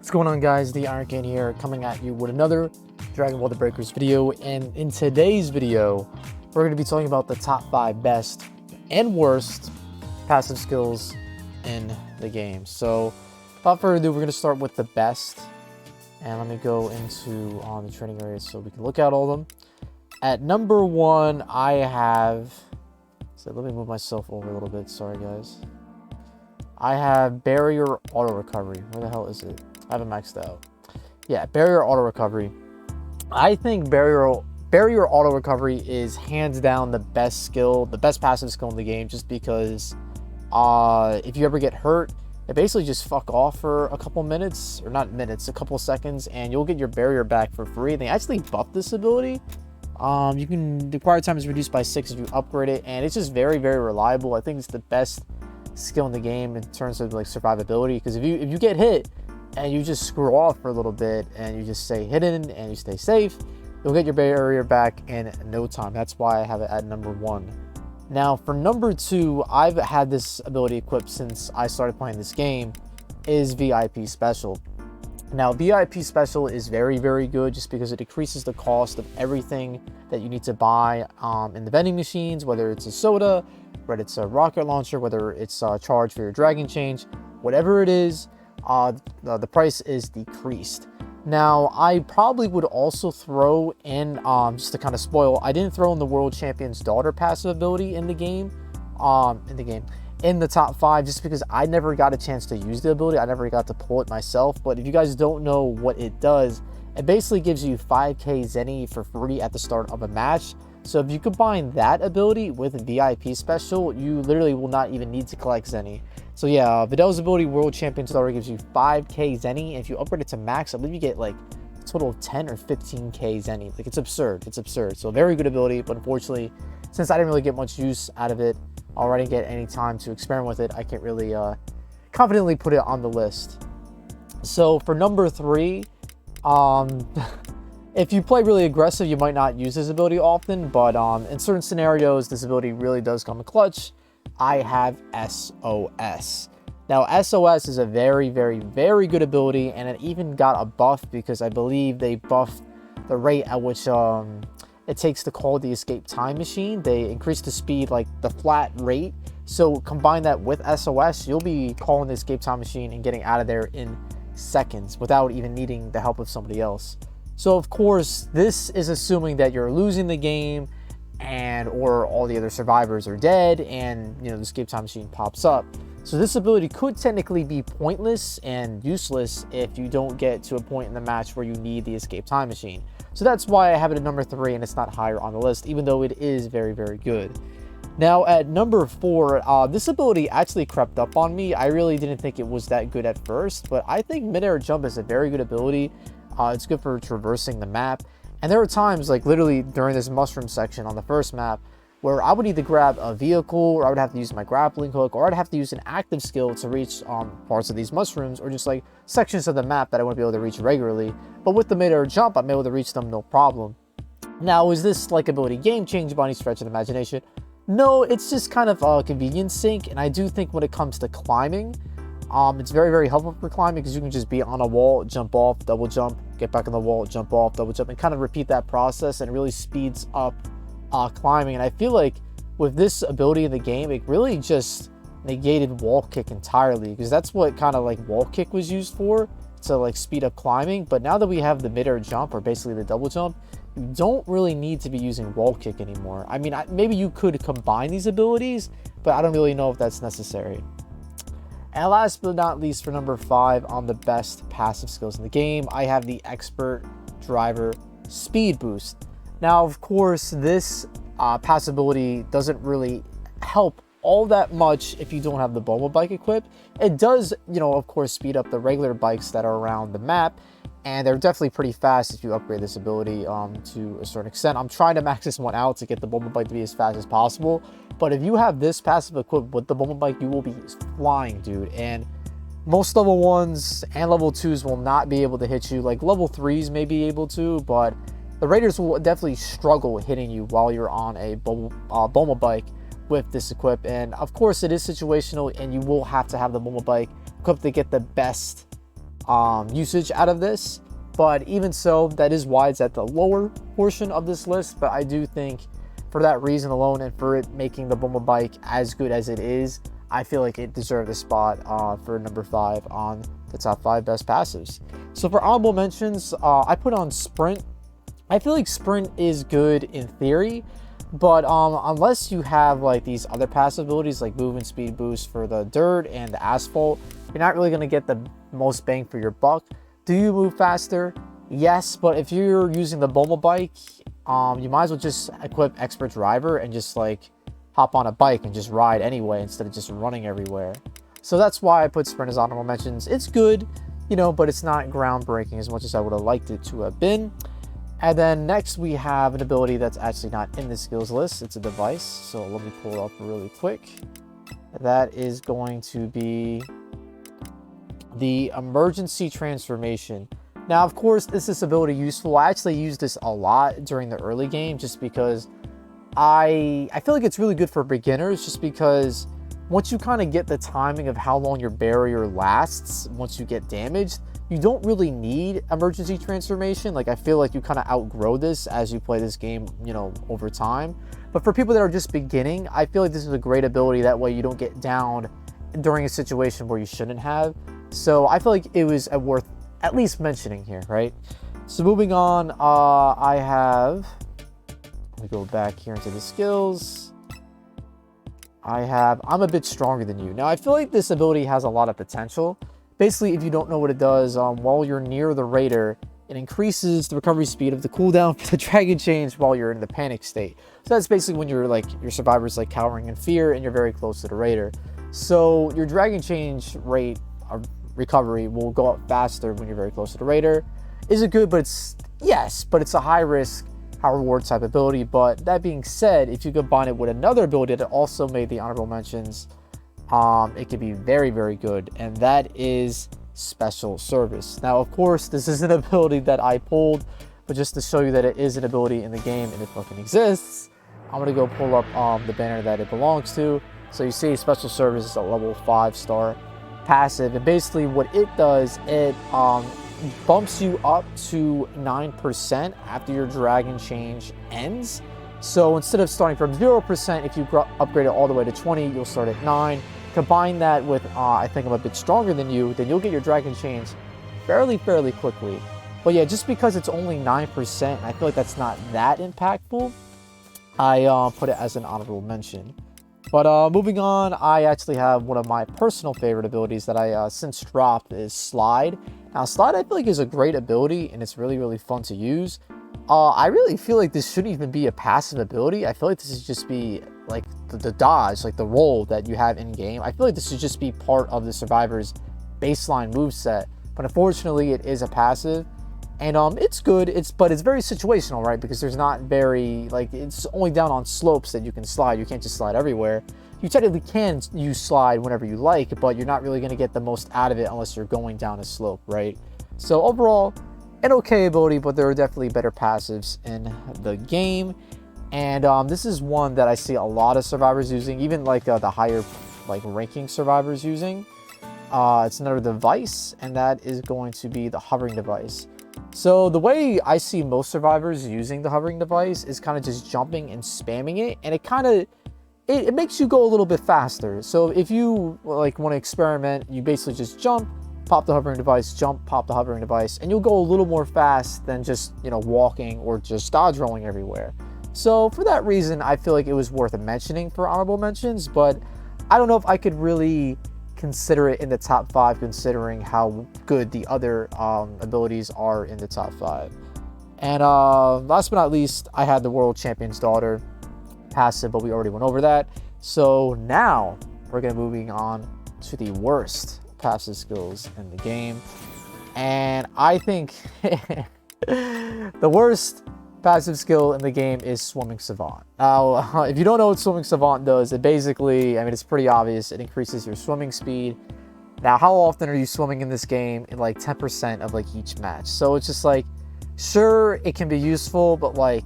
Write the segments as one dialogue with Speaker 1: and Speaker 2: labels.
Speaker 1: What's going on, guys? The Iron King here, coming at you with another Dragon Ball The Breakers video. And in today's video, we're going to be talking about the top 5 best and worst passive skills in the game. So without further ado, we're going to start with the best. And let me go into the training area so we can look at all of them. At number 1, I have... So let me move myself over a little bit. Sorry, guys. I have Barrier Auto Recovery. Where the hell is it? I have it maxed out. Yeah, Barrier Auto Recovery. I think Barrier Auto Recovery is hands down the best skill, the best passive skill in the game, just because if you ever get hurt, it basically just fuck off for a couple minutes, or not minutes, a couple seconds, and you'll get your barrier back for free. They actually buffed this ability. The required time is reduced by 6 if you upgrade it, and it's just very, very reliable. I think it's the best skill in the game in terms of like survivability, because if you get hit and you just screw off for a little bit and you just stay hidden and you stay safe, you'll get your barrier back in no time. That's why I have it at number 1. Now for number 2, I've had this ability equipped since I started playing this game, is VIP Special. Now VIP Special is very, very good just because it decreases the cost of everything that you need to buy in the vending machines, whether it's a soda, whether it's a rocket launcher, whether it's a charge for your dragon change, whatever it is, the price is decreased. Now I probably would also throw in, just to kind of spoil, I didn't throw in the World Champion's Daughter passive ability in the game, in the top 5, just because I never got a chance to use the ability. I never got to pull it myself. But if you guys don't know what it does, it basically gives you 5k Zenny for free at the start of a match. So if you combine that ability with VIP Special, you literally will not even need to collect Zenny. So yeah, Vidal's ability, World Champion's Daughter, gives you 5k Zenny. And if you upgrade it to max, I believe you get like a total of 10 or 15k Zenny. Like, it's absurd. It's absurd. So very good ability, but unfortunately, since I didn't really get much use out of it, or I didn't get any time to experiment with it, I can't really confidently put it on the list. So for number 3, if you play really aggressive, you might not use this ability often, but in certain scenarios, this ability really does come in clutch. I have SOS. Now, SOS is a very, very, very good ability, and it even got a buff because I believe they buffed the rate at which it takes to call the escape time machine. They increased the speed, like the flat rate. So combine that with SOS, you'll be calling the escape time machine and getting out of there in seconds without even needing the help of somebody else. So of course, this is assuming that you're losing the game or all the other survivors are dead and the escape time machine pops up. So this ability could technically be pointless and useless if you don't get to a point in the match where you need the escape time machine. So that's why I have it at number 3 and it's not higher on the list, even though it is very, very good. Now at number 4, this ability actually crept up on me. I really didn't think it was that good at first, but I think Mid-Air Jump is a very good ability. It's good for traversing the map. And there were times, like literally during this mushroom section on the first map, where I would either grab a vehicle, or I would have to use my grappling hook, or I'd have to use an active skill to reach parts of these mushrooms, or just like sections of the map that I wouldn't be able to reach regularly. But with the Mid-Air Jump, I'm able to reach them no problem. Now, is this like ability game-changing by any stretch of the imagination? No, it's just kind of a convenience sink, and I do think when it comes to climbing, it's very, very helpful for climbing because you can just be on a wall, jump off, double jump, get back on the wall, jump off, double jump, and kind of repeat that process, and it really speeds up climbing. And I feel like with this ability in the game, it really just negated wall kick entirely, because that's what kind of like wall kick was used for, to like speed up climbing. But now that we have the Mid-Air Jump, or basically the double jump, you don't really need to be using wall kick anymore. I mean, maybe you could combine these abilities, but I don't really know if that's necessary. And last but not least, for number 5 on the best passive skills in the game, I have the Expert Driver Speed Boost. Now, of course, this passive ability doesn't really help all that much if you don't have the Bulma bike equipped. It does, of course, speed up the regular bikes that are around the map, and they're definitely pretty fast if you upgrade this ability to a certain extent. I'm trying to max this one out to get the Bulma bike to be as fast as possible, but if you have this passive equipped with the Bulma bike, you will be flying, dude. And most level 1s and level 2s will not be able to hit you. Like level 3s may be able to, but the Raiders will definitely struggle hitting you while you're on a Bulma bike with this equipped. And of course, it is situational, and you will have to have the Bulma bike equipped to get the best usage out of this. But even so, that is why it's at the lower portion of this list. But I do think for that reason alone, and for it making the Bulma bike as good as it is, I feel like it deserved a spot for number 5 on the top 5 best passives. So for honorable mentions, I put on Sprint. I feel like Sprint is good in theory, but unless you have like these other passive abilities like movement speed boost for the dirt and the asphalt, you're not really going to get the most bang for your buck. Do you move faster? Yes, but if you're using the Bulma bike, you might as well just equip Expert Driver and just like hop on a bike and just ride anyway instead of just running everywhere. So that's why I put Sprint as honorable mentions. It's good, you know, but it's not groundbreaking as much as I would have liked it to have been. And then next we have an ability that's actually not in the skills list. It's a device. So let me pull it up really quick. That is going to be the Emergency Transformation. Now, of course, is this ability useful? I actually used this a lot during the early game just because I feel like it's really good for beginners, just because once you kind of get the timing of how long your barrier lasts, once you get damaged, you don't really need Emergency Transformation. Like, I feel like you kind of outgrow this as you play this game, you know, over time. But for people that are just beginning, I feel like this is a great ability. That way you don't get down during a situation where you shouldn't have. So I feel like it was worth at least mentioning here, right? So moving on, let me go back here into the skills. I'm a bit stronger than you. Now, I feel like this ability has a lot of potential. Basically, if you don't know what it does, while you're near the raider, it increases the recovery speed of the cooldown for the dragon change while you're in the panic state. So that's basically when you're like, your survivor's like cowering in fear and you're very close to the raider. So your dragon change rate of recovery will go up faster when you're very close to the raider. Is it good? But it's a high risk, high reward type ability. But that being said, if you combine it with another ability that also made the honorable mentions, it could be very, very good, and that is Special Service. Now, of course, this is an ability that I pulled, but just to show you that it is an ability in the game and it fucking exists, I'm gonna go pull up the banner that it belongs to. So you see Special Service is a level 5-star passive, and basically what it does, it bumps you up to 9% after your dragon change ends. So instead of starting from 0%, if you upgrade it all the way to 20, you'll start at 9. Combine that with, I think I'm a bit stronger than you, then you'll get your dragon change fairly quickly. But yeah, just because it's only 9%, I feel like that's not that impactful, I put it as an honorable mention. But moving on, I actually have one of my personal favorite abilities that I since dropped is Slide. Now, Slide I feel like is a great ability, and it's really fun to use. I really feel like this shouldn't even be a passive ability. I feel like this should just be like the dodge, like the roll that you have in game. I feel like this should just be part of the survivor's baseline moveset. But unfortunately, it is a passive, and it's good. But it's very situational, right? Because there's not very, like, it's only down on slopes that you can slide. You can't just slide everywhere. You technically can use Slide whenever you like, but you're not really going to get the most out of it unless you're going down a slope, right? So overall, an okay ability, but there are definitely better passives in the game. And this is one that I see a lot of survivors using, even like the higher like ranking survivors using. It's another device, and that is going to be the hovering device. So the way I see most survivors using the hovering device is kind of just jumping and spamming it, and it makes you go a little bit faster. So if you like want to experiment, you basically just jump, pop the hovering device, jump, pop the hovering device, and you'll go a little more fast than just, you know, walking or just dodge rolling everywhere. So for that reason, I feel like it was worth mentioning for honorable mentions, but I don't know if I could really consider it in the top 5 considering how good the other abilities are in the top 5. And last but not least, I had the World Champion's Daughter passive, but we already went over that. So now we're gonna moving on to the worst passive skills in the game, and I think the worst passive skill in the game is Swimming Savant. Now, if you don't know what Swimming Savant does, it basically, I mean, it's pretty obvious. It increases your swimming speed. Now, how often are you swimming in this game? In like 10% of like each match. So it's just like, sure, it can be useful, but like,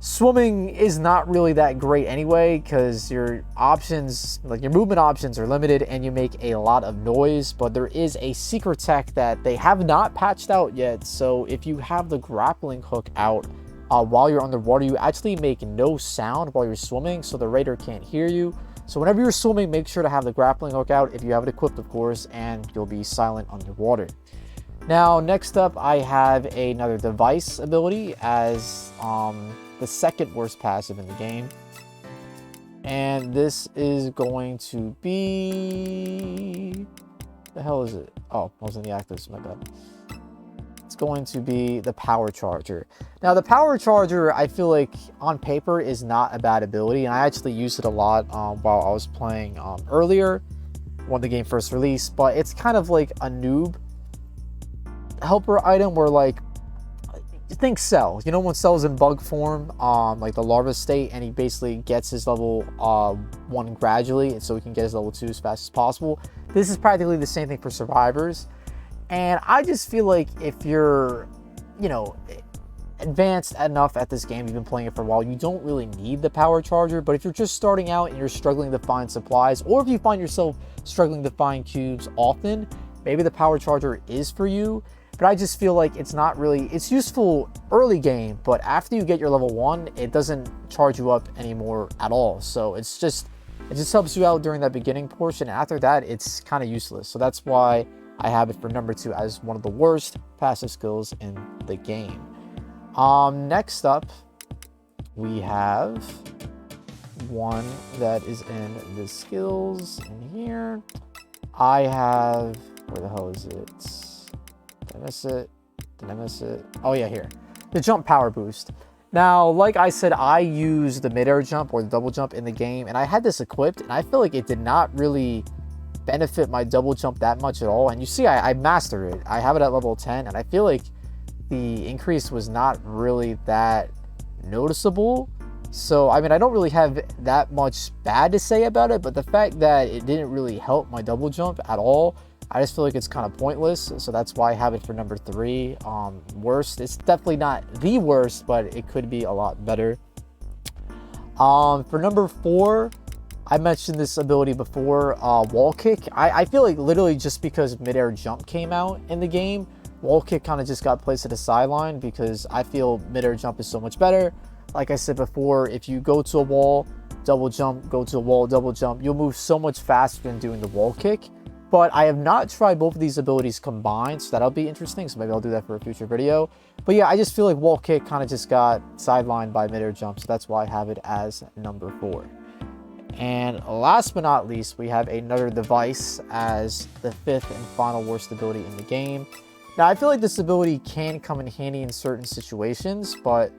Speaker 1: Swimming is not really that great anyway, because your options, like your movement options, are limited and you make a lot of noise. But there is a secret tech that they have not patched out yet. So if you have the grappling hook out while you're underwater, you actually make no sound while you're swimming, so the raider can't hear you. So whenever you're swimming, make sure to have the grappling hook out, if you have it equipped, of course, and you'll be silent underwater. Now, next up, I have another device ability as the second worst passive in the game. And this is going to be... the hell is it? Oh, I was in the actives, my bad. It's going to be the power charger. Now, the power charger, I feel like on paper is not a bad ability, and I actually used it a lot while I was playing earlier when the game first released. But it's kind of like a noob helper item where, like, think Cell. You know when Cell's in bug form, like the larva state, and he basically gets his level 1 gradually, so he can get his level 2 as fast as possible. This is practically the same thing for survivors. And I just feel like if you're, you know, advanced enough at this game, you've been playing it for a while, you don't really need the power charger. But if you're just starting out and you're struggling to find supplies, or if you find yourself struggling to find cubes often, maybe the power charger is for you. But I just feel like it's not really, it's useful early game, but after you get your level 1, it doesn't charge you up anymore at all. So it just helps you out during that beginning portion. After that, it's kind of useless. So that's why I have it for number 2 as one of the worst passive skills in the game. Next up, we have one that is in the skills in here. I have, where the hell is it? Did I miss it? Did I miss it? Oh yeah, here. The jump power boost. Now, like I said, I used the mid-air jump or the double jump in the game, and I had this equipped, and I feel like it did not really benefit my double jump that much at all. And you see, I mastered it. I have it at level 10, and I feel like the increase was not really that noticeable. So, I mean, I don't really have that much bad to say about it, but the fact that it didn't really help my double jump at all, I just feel like it's kind of pointless. So that's why I have it for number 3. Worst. It's definitely not the worst, but it could be a lot better. For number 4, I mentioned this ability before, wall kick. I feel like literally just because mid-air jump came out in the game, wall kick kind of just got placed at the sideline because I feel mid-air jump is so much better. Like I said before, if you go to a wall, double jump, go to a wall, double jump, you'll move so much faster than doing the wall kick. But I have not tried both of these abilities combined, so that'll be interesting. So maybe I'll do that for a future video. But yeah, I just feel like wall kick kind of just got sidelined by mid-air jump, so that's why I have it as number 4. And last but not least, we have another device as the 5th and final worst ability in the game. Now, I feel like this ability can come in handy in certain situations, but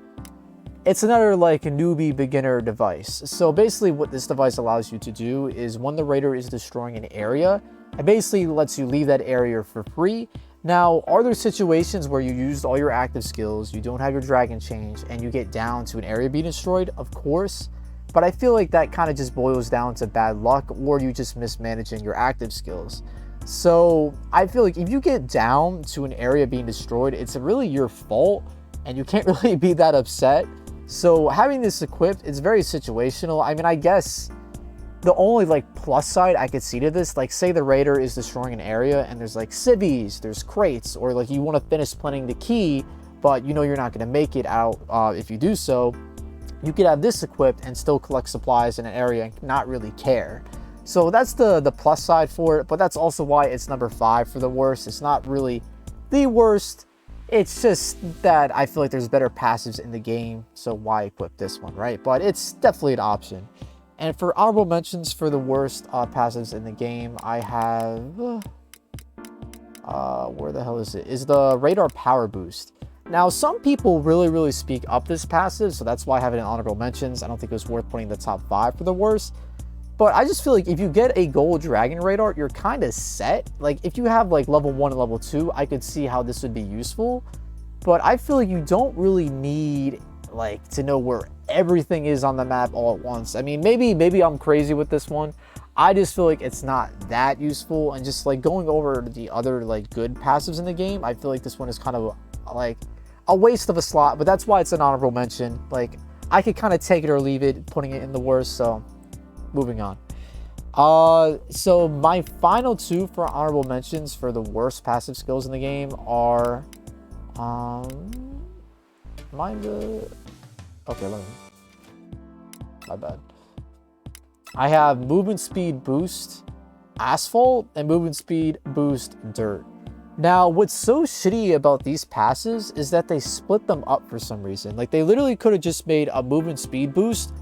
Speaker 1: it's another like newbie beginner device. So basically what this device allows you to do is when the raider is destroying an area, it basically lets you leave that area for free. Now, are there situations where you used all your active skills, you don't have your dragon change, and you get down to an area being destroyed? Of course. But I feel like that kind of just boils down to bad luck, or you just mismanaging your active skills. So I feel like if you get down to an area being destroyed, it's really your fault, and you can't really be that upset. So having this equipped, it's very situational. I mean, I guess the only like plus side I could see to this, like say the raider is destroying an area and there's like civvies, there's crates, or like you want to finish planting the key, but you know you're not going to make it out if you do so. You could have this equipped and still collect supplies in an area and not really care. So that's the plus side for it, but that's also why it's number 5 for the worst. It's not really the worst. It's just that I feel like there's better passives in the game, so why equip this one, right? But it's definitely an option. And for honorable mentions for the worst passives in the game, I have... where the hell is it? Is the radar power boost. Now, some people really speak up this passive, so that's why I have it in honorable mentions. I don't think it was worth putting the top 5 for the worst. But I just feel like if you get a gold dragon radar, you're kind of set. Like, if you have, like, level 1 and level 2, I could see how this would be useful. But I feel like you don't really need, like, to know where everything is on the map all at once. I mean, maybe I'm crazy with this one. I just feel like it's not that useful. And just, like, going over the other, like, good passives in the game, I feel like this one is kind of, like, a waste of a slot. But that's why it's an honorable mention. Like, I could kind of take it or leave it, putting it in the worst. So moving on. So my final two for honorable mentions for the worst passive skills in the game are, okay, my bad. I have movement speed boost asphalt and movement speed boost dirt. Now, what's so shitty about these passes is that they split them up for some reason. Like, they literally could have just made a movement speed boost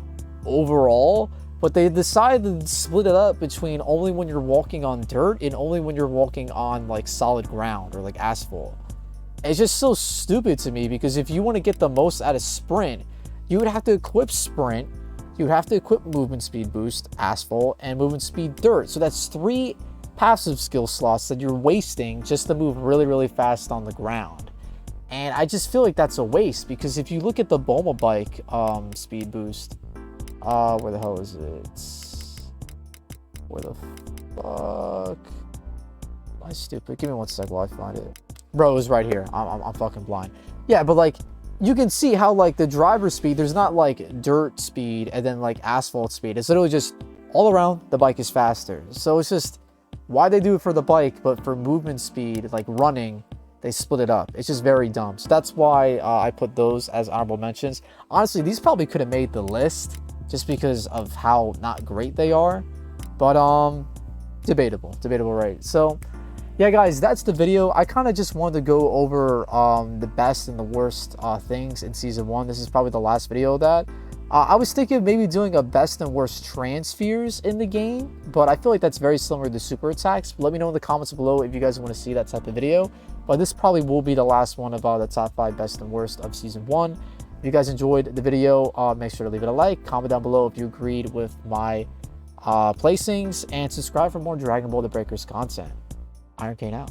Speaker 1: overall, but they decided to split it up between only when you're walking on dirt and only when you're walking on, like, solid ground or, like, asphalt. It's just so stupid to me, because if you want to get the most out of sprint, you would have to equip sprint, you would have to equip movement speed boost, asphalt, and movement speed dirt. So that's 3 passive skill slots that you're wasting just to move really, really fast on the ground. And I just feel like that's a waste, because if you look at the Boma bike speed boost, where the hell is it? Where the fuck? Am I stupid? Give me 1 sec while I find it. Bro, it was right here. I'm fucking blind. Yeah, but like, you can see how like the driver speed, there's not like dirt speed and then like asphalt speed. It's literally just all around the bike is faster. So it's just, why they do it for the bike, but for movement speed, like running, they split it up. It's just very dumb. So that's why I put those as honorable mentions. Honestly, these probably could have made the list just because of how not great they are. But debatable, right? So yeah, guys, that's the video. I kind of just wanted to go over the best and the worst things in Season 1. This is probably the last video of that. I was thinking of maybe doing a best and worst transfers in the game, but I feel like that's very similar to super attacks. Let me know in the comments below if you guys want to see that type of video. But this probably will be the last one about the top 5 best and worst of Season 1. If you guys enjoyed the video, make sure to leave it a like, comment down below if you agreed with my placings, and subscribe for more Dragon Ball: The Breakers content. Iron Cane out.